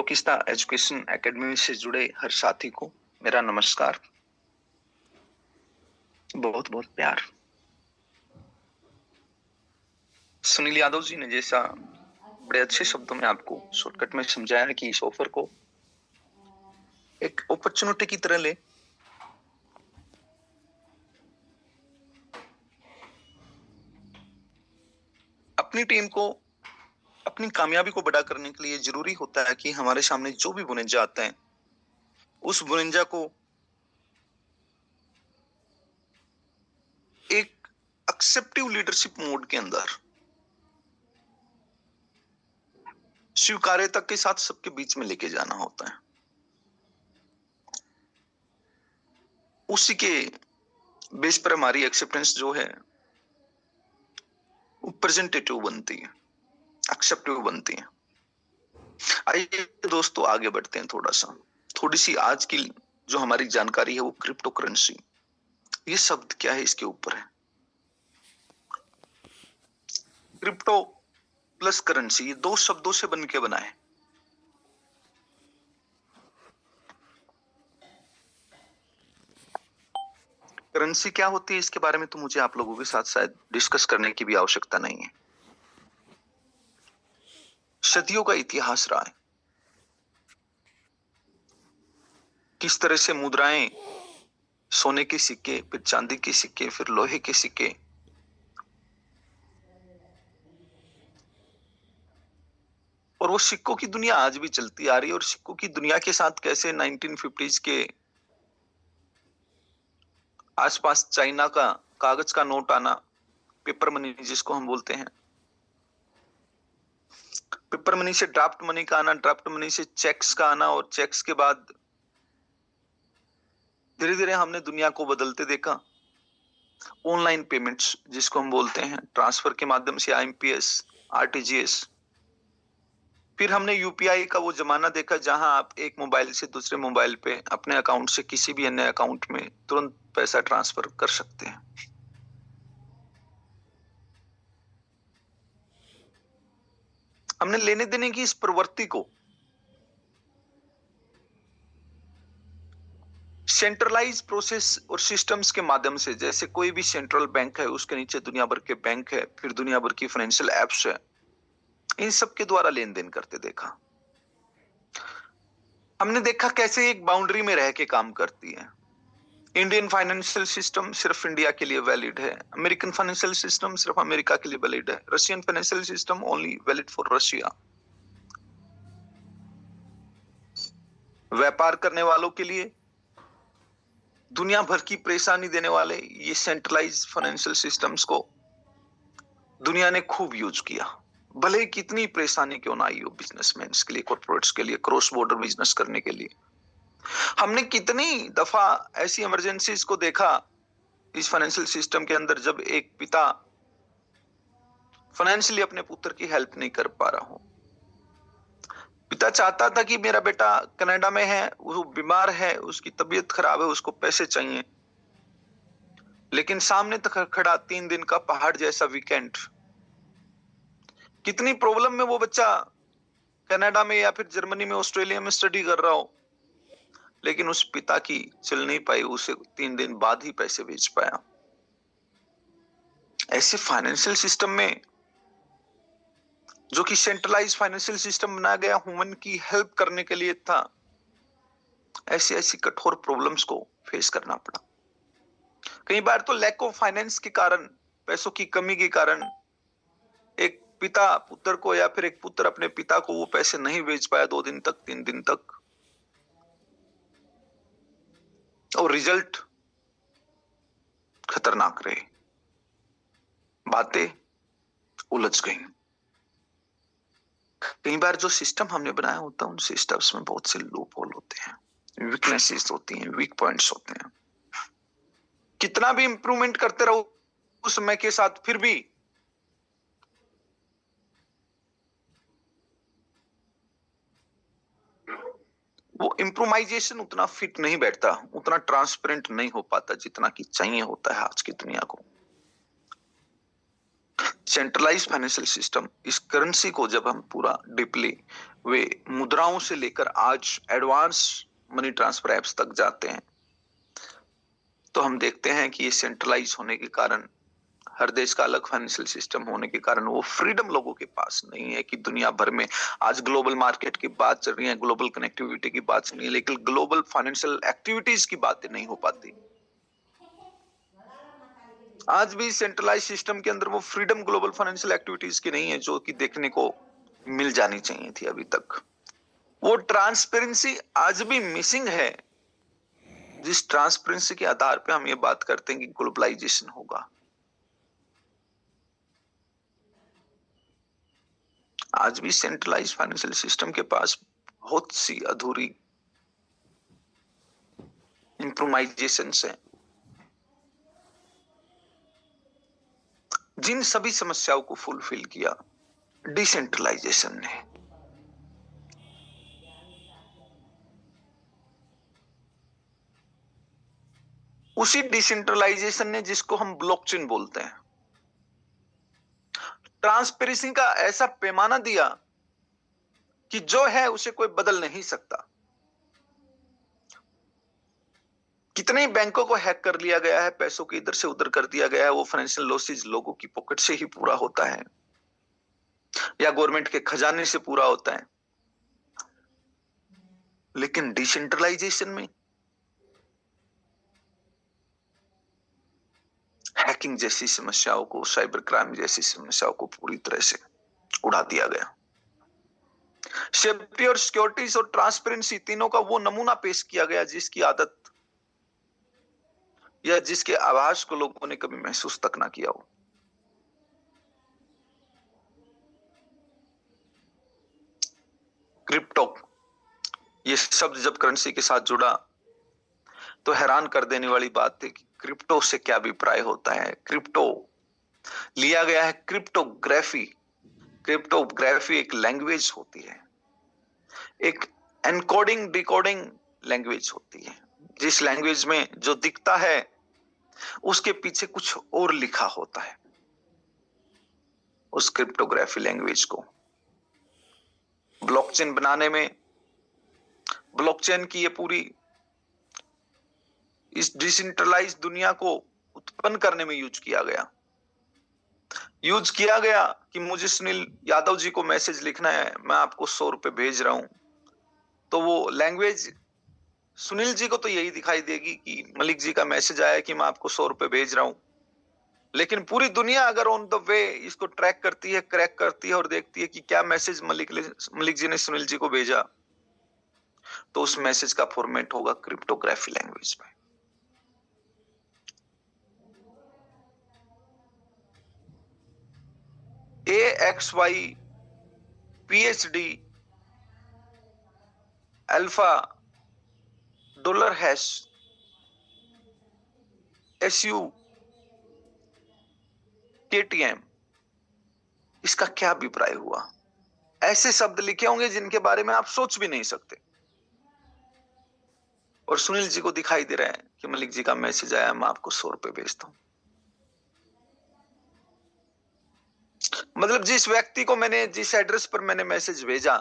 प्रोकिस्ता education academy से जुड़े हर साथी को मेरा नमस्कार, बहुत बहुत प्यार। सुनील यादव जी ने जैसा बड़े अच्छे शब्दों में आपको शॉर्टकट में समझाया कि इस ऑफर को एक अपॉर्चुनिटी की तरह ले, अपनी टीम को अपनी कामयाबी को बड़ा करने के लिए जरूरी होता है कि हमारे सामने जो भी बुनिंजा आते हैं उस बुनिंजा को एक एक्सेप्टिव लीडरशिप मोड के अंदर स्वीकार्यता के साथ सबके बीच में लेके जाना होता है। उसी के बेस पर हमारी एक्सेप्टेंस जो है वो प्रेजेंटेटिव बनती है, एक्सेप्टिव बनती है। आइए दोस्तों आगे बढ़ते हैं थोड़ी सी आज की जो हमारी जानकारी है वो क्रिप्टो करेंसी, ये शब्द क्या है इसके ऊपर है। क्रिप्टो प्लस करेंसी, ये दो शब्दों से बन के बना है। करेंसी क्या होती है इसके बारे में तो मुझे आप लोगों के साथ शायद डिस्कस करने की भी आवश्यकता नहीं है। सदियों का इतिहास रहा है किस तरह से मुद्राएं, सोने के सिक्के, फिर चांदी के सिक्के, फिर लोहे के सिक्के, और वो सिक्कों की दुनिया आज भी चलती आ रही है। और सिक्कों की दुनिया के साथ कैसे 1950s के आसपास चाइना का कागज का नोट आना, पेपर मनी जिसको हम बोलते हैं, पेपर मनी से ड्राफ्ट मनी का आना, ड्राफ्ट मनी से चेक्स का आना, और चेक्स के बाद धीरे धीरे हमने दुनिया को बदलते देखा। ऑनलाइन पेमेंट्स जिसको हम बोलते हैं, ट्रांसफर के माध्यम से आईएमपीएस, आरटीजीएस, फिर हमने यूपीआई का वो जमाना देखा जहां आप एक मोबाइल से दूसरे मोबाइल पे अपने अकाउंट से किसी भी अन्य अकाउंट में तुरंत पैसा ट्रांसफर कर सकते हैं। हमने लेने देने की इस प्रवृत्ति को सेंट्रलाइज प्रोसेस और सिस्टम्स के माध्यम से, जैसे कोई भी सेंट्रल बैंक है उसके नीचे दुनिया भर के बैंक है, फिर दुनिया भर की फाइनेंशियल एप्स है, इन सब के द्वारा लेन देन करते देखा। हमने देखा कैसे एक बाउंड्री में रह के काम करती है। इंडियन फाइनेंशियल सिस्टम सिर्फ इंडिया के लिए वैलिड है, अमेरिकन फाइनेंशियल सिस्टम सिर्फ अमेरिका के लिए वैलिड है, Russian financial system only valid for Russia. व्यापार करने वालों के लिए, दुनिया भर की परेशानी देने वाले ये सेंट्रलाइज फाइनेंशियल सिस्टम्स को दुनिया ने खूब यूज किया, भले ही कितनी परेशानी क्यों ना आई हो बिजनेसमैन के लिए, कॉर्पोरेट्स के लिए, क्रॉस बॉर्डर बिजनेस करने के लिए। हमने कितनी दफा ऐसी इमरजेंसीज को देखा इस फाइनेंशियल सिस्टम के अंदर, जब एक पिता फाइनेंशियली अपने पुत्र की हेल्प नहीं कर पा रहा हो। पिता चाहता था कि मेरा बेटा कनाडा में है, वो बीमार है, उसकी तबीयत खराब है, उसको पैसे चाहिए, लेकिन सामने तक खड़ा 3 दिन का पहाड़ जैसा वीकेंड, कितनी प्रॉब्लम में वो बच्चा कनाडा में या फिर जर्मनी में, ऑस्ट्रेलिया में स्टडी कर रहा हो, लेकिन उस पिता की चल नहीं पाई, उसे 3 दिन बाद ही पैसे भेज पाया। ऐसे फाइनेंशियल सिस्टम में जो कि सेंट्रलाइज फाइनेंशियल सिस्टम बनाया गया ह्यूमन की हेल्प करने के लिए था, ऐसी ऐसी कठोर प्रॉब्लम्स को फेस करना पड़ा। कई बार तो लैक ऑफ फाइनेंस के कारण, पैसों की कमी के कारण, एक पिता पुत्र को या फिर एक पुत्र अपने पिता को वो पैसे नहीं भेज पाया 2 दिन तक, 3 दिन तक, और रिजल्ट खतरनाक रहे, बातें उलझ गई। कई बार जो सिस्टम हमने बनाया होता है उन सिस्टम्स में बहुत से लूप होल होते हैं, वीकनेसेस होती हैं, वीक पॉइंट्स होते हैं। कितना भी इंप्रूवमेंट करते रहो उस समय के साथ, फिर भी वो इम्प्रोवाइजेशन उतना फिट नहीं बैठता, उतना ट्रांसपेरेंट नहीं हो पाता जितना कि चाहिए होता है आज की दुनिया को। सेंट्रलाइज फाइनेंशियल सिस्टम, इस करेंसी को जब हम पूरा डीपली वे मुद्राओं से लेकर आज एडवांस मनी ट्रांसफर एप्स तक जाते हैं, तो हम देखते हैं कि ये सेंट्रलाइज होने के कारण, हर देश का अलग फाइनेंशियल सिस्टम होने के कारण वो फ्रीडम लोगों के पास नहीं है कि दुनिया भर में आज ग्लोबल मार्केट की बात चल रही है, ग्लोबल कनेक्टिविटी की बात चल रही है, लेकिन ग्लोबल फाइनेंशियल एक्टिविटीज की बातें नहीं हो पाती। आज भी सेंट्रलाइज सिस्टम के अंदर वो फ्रीडम ग्लोबल फाइनेंशियल एक्टिविटीज की नहीं है जो कि देखने को मिल जानी चाहिए थी अभी तक। वो ट्रांसपेरेंसी आज भी मिसिंग है, जिस ट्रांसपेरेंसी के आधार पे हम ये बात करते हैं कि ग्लोबलाइजेशन होगा। आज भी सेंट्रलाइज फाइनेंशियल सिस्टम के पास बहुत सी अधूरी इंप्रूवाइजेशंस हैं, जिन सभी समस्याओं को फुलफिल किया डिसेंट्रलाइजेशन ने। उसी डिसेंट्रलाइजेशन ने जिसको हम ब्लॉकचेन बोलते हैं, ट्रांसपेरेंसी का ऐसा पैमाना दिया कि जो है उसे कोई बदल नहीं सकता। कितने ही बैंकों को हैक कर लिया गया है, पैसों को इधर से उधर कर दिया गया है, वो फाइनेंशियल लॉसेज लोगों की पॉकेट से ही पूरा होता है या गवर्नमेंट के खजाने से पूरा होता है। लेकिन डिसेंट्रलाइजेशन में हैकिंग जैसी समस्याओं को, साइबर क्राइम जैसी समस्याओं को पूरी तरह से उड़ा दिया गया। सेफ्टी और सिक्योरिटी और ट्रांसपेरेंसी तीनों का वो नमूना पेश किया गया जिसकी आदत या जिसके आभास को लोगों ने कभी महसूस तक ना किया हो। क्रिप्टो, ये शब्द जब करेंसी के साथ जुड़ा तो हैरान कर देने वाली बात थी कि क्रिप्टो से क्या अभिप्राय होता है। क्रिप्टो लिया गया है क्रिप्टोग्राफी। क्रिप्टोग्राफी एक लैंग्वेज होती है, एक एनकोडिंग डिकोडिंग लैंग्वेज होती है, जिस लैंग्वेज में जो दिखता है उसके पीछे कुछ और लिखा होता है। उस क्रिप्टोग्राफी लैंग्वेज को ब्लॉकचेन बनाने में, ब्लॉकचेन की ये पूरी इस डिसेंट्रलाइज दुनिया को उत्पन्न करने में यूज किया गया कि मुझे सुनील यादव जी को मैसेज लिखना है, मैं आपको 100 रुपए भेज रहा हूं, तो वो लैंग्वेज सुनील जी को तो यही दिखाई देगी कि मलिक जी का मैसेज आया कि मैं आपको 100 रुपए भेज रहा हूं। लेकिन पूरी दुनिया अगर ऑन द वे इसको ट्रैक करती है, क्रैक करती है और देखती है कि क्या मैसेज मलिक जी ने सुनील जी को भेजा, तो उस मैसेज का फॉर्मेट होगा क्रिप्टोग्राफी लैंग्वेज में। AXY PhD alpha $#, SU KTM, इसका क्या अभिप्राय हुआ? ऐसे शब्द लिखे होंगे जिनके बारे में आप सोच भी नहीं सकते, और सुनील जी को दिखाई दे रहा है कि मलिक जी का मैसेज आया, मैं आपको 100 रुपए भेजता हूं। मतलब जिस व्यक्ति को मैंने, जिस एड्रेस पर मैंने मैसेज भेजा,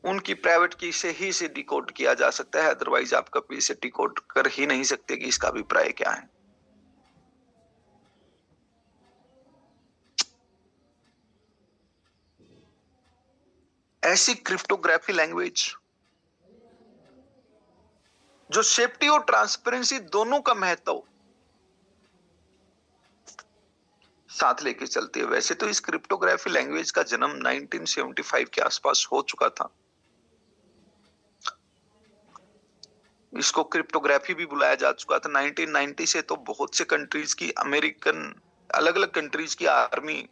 उनकी प्राइवेट की से ही इसे डिकोड किया जा सकता है, अदरवाइज आप कभी इसे डिकोड कर ही नहीं सकते कि इसका अभिप्राय क्या है। ऐसी क्रिप्टोग्राफी लैंग्वेज जो सेफ्टी और ट्रांसपेरेंसी दोनों का महत्व साथ लेके चलती है। वैसे तो इस क्रिप्टोग्राफी लैंग्वेज का जन्म 1975 के आसपास हो चुका था। इसको क्रिप्टोग्राफी भी बुलाया जा चुका था। 1990 से तो बहुत से कंट्रीज की, अमेरिकन, अलग अलग कंट्रीज की आर्मी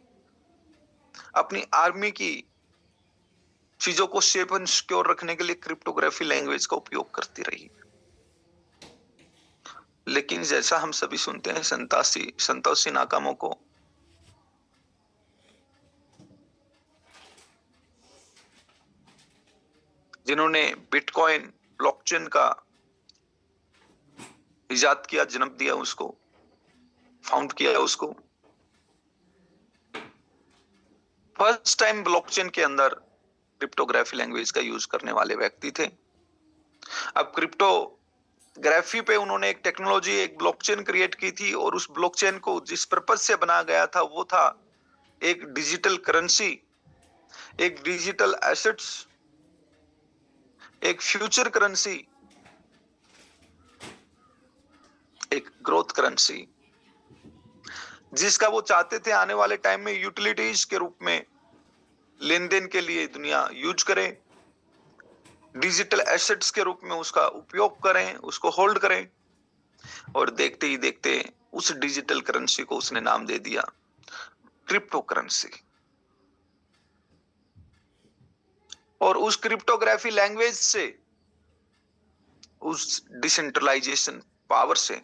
अपनी आर्मी की चीजों को सेफ एंड सिक्योर रखने के लिए क्रिप्टोग्राफी लैंग्वेज का उपयोग करती रही। लेकिन जैसा हम सभी सुनते हैं, संतोषी नाकामो को जिन्होंने बिटकॉइन ब्लॉकचेन का इजाद किया, जन्म दिया, उसको फाउंड किया, उसको फर्स्ट टाइम ब्लॉकचेन के अंदर क्रिप्टोग्राफी लैंग्वेज का यूज करने वाले व्यक्ति थे। अब क्रिप्टोग्राफी पे उन्होंने एक टेक्नोलॉजी, एक ब्लॉकचेन क्रिएट की थी, और उस ब्लॉकचेन को जिस पर्पज से बनाया गया था वो था एक डिजिटल करेंसी, एक डिजिटल एसेट्स, एक फ्यूचर करेंसी, एक ग्रोथ करेंसी, जिसका वो चाहते थे आने वाले टाइम में यूटिलिटीज के रूप में लेन देन के लिए दुनिया यूज करे, डिजिटल एसेट्स के रूप में उसका उपयोग करें, उसको होल्ड करें। और देखते ही देखते उस डिजिटल करेंसी को उसने नाम दे दिया क्रिप्टो करेंसी। और उस क्रिप्टोग्राफी लैंग्वेज से, उस डिसेंट्रलाइजेशन पावर से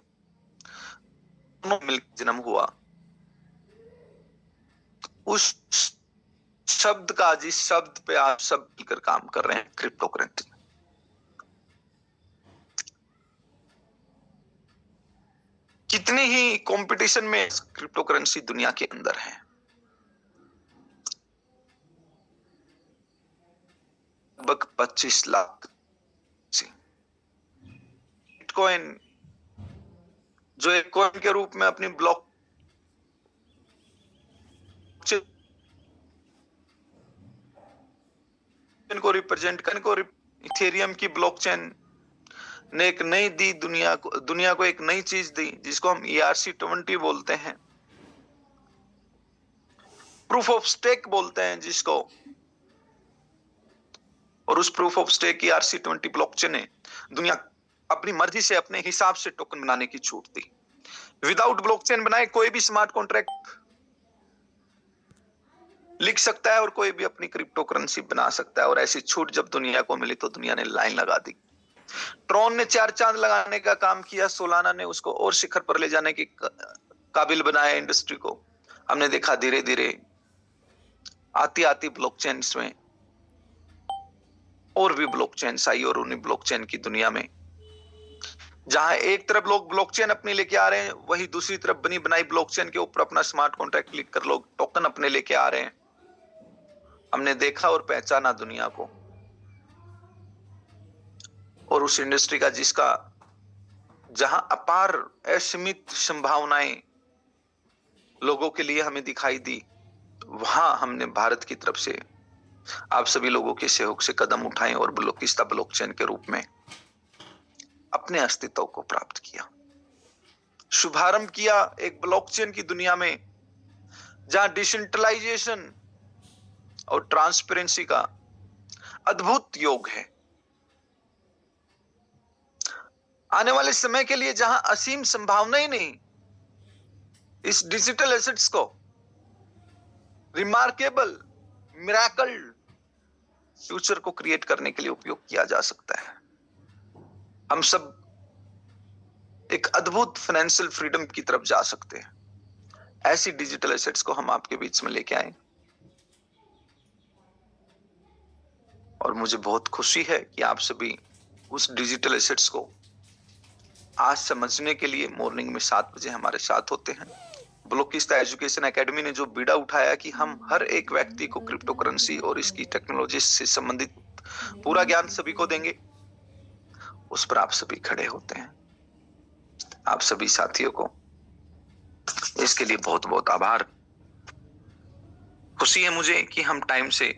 मिलकर जन्म हुआ उस शब्द का, जिस शब्द पे आप सब मिलकर काम कर रहे हैं, क्रिप्टो करेंसी। कितने ही कंपटीशन में क्रिप्टो करेंसी दुनिया के अंदर है। लगभग 25 लाख। बिटकॉइन जो एक कॉइन के रूप में अपनी ब्लॉक को रिप्रेजेंट करने को, इथेरियम की ब्लॉकचेन ने एक नई दी दुनिया को एक नई चीज दी जिसको हम ERC-20 बोलते हैं, प्रूफ ऑफ स्टेक बोलते हैं जिसको। और उस proof of stake ERC-20 blockchain ने दुनिया अपनी मर्जी से अपने हिसाब से टोकन बनाने की छूट दी। विदाउट ब्लॉकचेन बनाए कोई भी स्मार्ट कॉन्ट्रैक्ट लिख सकता है और कोई भी अपनी क्रिप्टो करेंसी बना सकता है। और ऐसी छूट जब दुनिया को मिली तो दुनिया ने लाइन लगा दी। ट्रॉन ने 4 चांद लगाने का काम किया, सोलाना ने उसको और शिखर पर ले जाने के काबिल बनाया इंडस्ट्री को। हमने देखा धीरे धीरे आती आती ब्लॉकचेन में और भी ब्लॉकचेन आई, और उन्हीं ब्लॉकचेन की दुनिया में जहां एक तरफ लोग ब्लॉकचेन अपनी लेके आ रहे हैं, वही दूसरी तरफ बनी बनाई ब्लॉकचेन के ऊपर अपना स्मार्ट कॉन्ट्रैक्ट लिख कर लोग टोकन अपने लेके आ रहे हैं। हमने देखा और पहचाना दुनिया को, और उस इंडस्ट्री का जिसका जहां अपार असीमित संभावनाएं लोगों के लिए हमें दिखाई दी, वहां हमने भारत की तरफ से आप सभी लोगों के सहयोग से कदम उठाए और ब्लॉकिस्ता ब्लॉकचेन के रूप में अपने अस्तित्व को प्राप्त किया, शुभारंभ किया एक ब्लॉकचेन की दुनिया में जहां डिसेंट्रलाइजेशन और ट्रांसपेरेंसी का अद्भुत योग है। आने वाले समय के लिए जहां असीम संभावना ही नहीं, इस डिजिटल एसेट्स को रिमार्केबल, मिराकल फ्यूचर को क्रिएट करने के लिए उपयोग किया जा सकता है। हम सब एक अद्भुत फाइनेंशियल फ्रीडम की तरफ जा सकते हैं। ऐसी डिजिटल एसेट्स को हम आपके बीच में लेके आए, और मुझे बहुत खुशी है कि आप सभी उस डिजिटल एसेट्स को आज समझने के लिए मॉर्निंग में 7 बजे हमारे साथ होते हैं। ब्लॉकिस्ता एजुकेशन एकेडमी ने जो बीड़ा उठाया कि हम हर एक व्यक्ति को क्रिप्टो करेंसी और इसकी टेक्नोलॉजी से संबंधित पूरा ज्ञान सभी को देंगे, उस पर आप सभी खड़े होते हैं। आप सभी साथियों को इसके लिए बहुत बहुत आभार। खुशी है मुझे कि हम टाइम से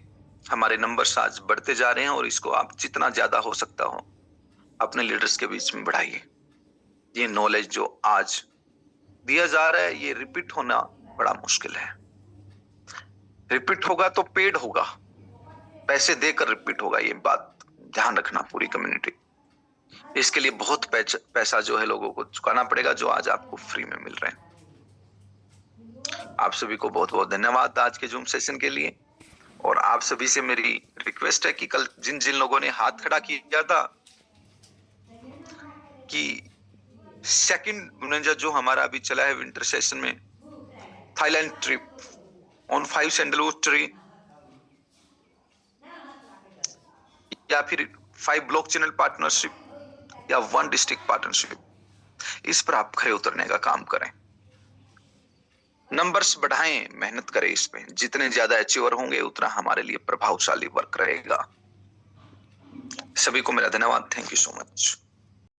हमारे नंबर्स आज बढ़ते जा रहे हैं, और इसको आप जितना ज्यादा हो सकता हो अपने लीडर्स के बीच में बढ़ाइए। ये नॉलेज जो आज दिया जा रहा है, ये रिपीट होना बड़ा मुश्किल है। रिपीट होगा तो पेड होगा, पैसे देकर रिपीट होगा। ये बात ध्यान रखना पूरी कम्युनिटी। इसके लिए बहुत पैसा जो है लोगों को चुकाना पड़ेगा, जो आज आपको फ्री में मिल रहे हैं। आप सभी को बहुत बहुत धन्यवाद आज के जूम सेशन के लिए। और आप सभी से मेरी रिक्वेस्ट है कि कल जिन जिन लोगों ने हाथ खड़ा किया था कि सेकंड जो हमारा अभी चला है विंटर सेशन में, Thailand trip on 5 sandalwood tree, या फिर 5 ब्लॉक चैनल पार्टनरशिप, या 1 डिस्ट्रिक्ट पार्टनरशिप, इस पर आप खड़े उतरने का काम करें। नंबर्स बढ़ाएं, मेहनत करें इसमें। जितने ज्यादा अचीवर होंगे उतना हमारे लिए प्रभावशाली वर्क रहेगा। सभी को मेरा धन्यवाद। Thank you so much.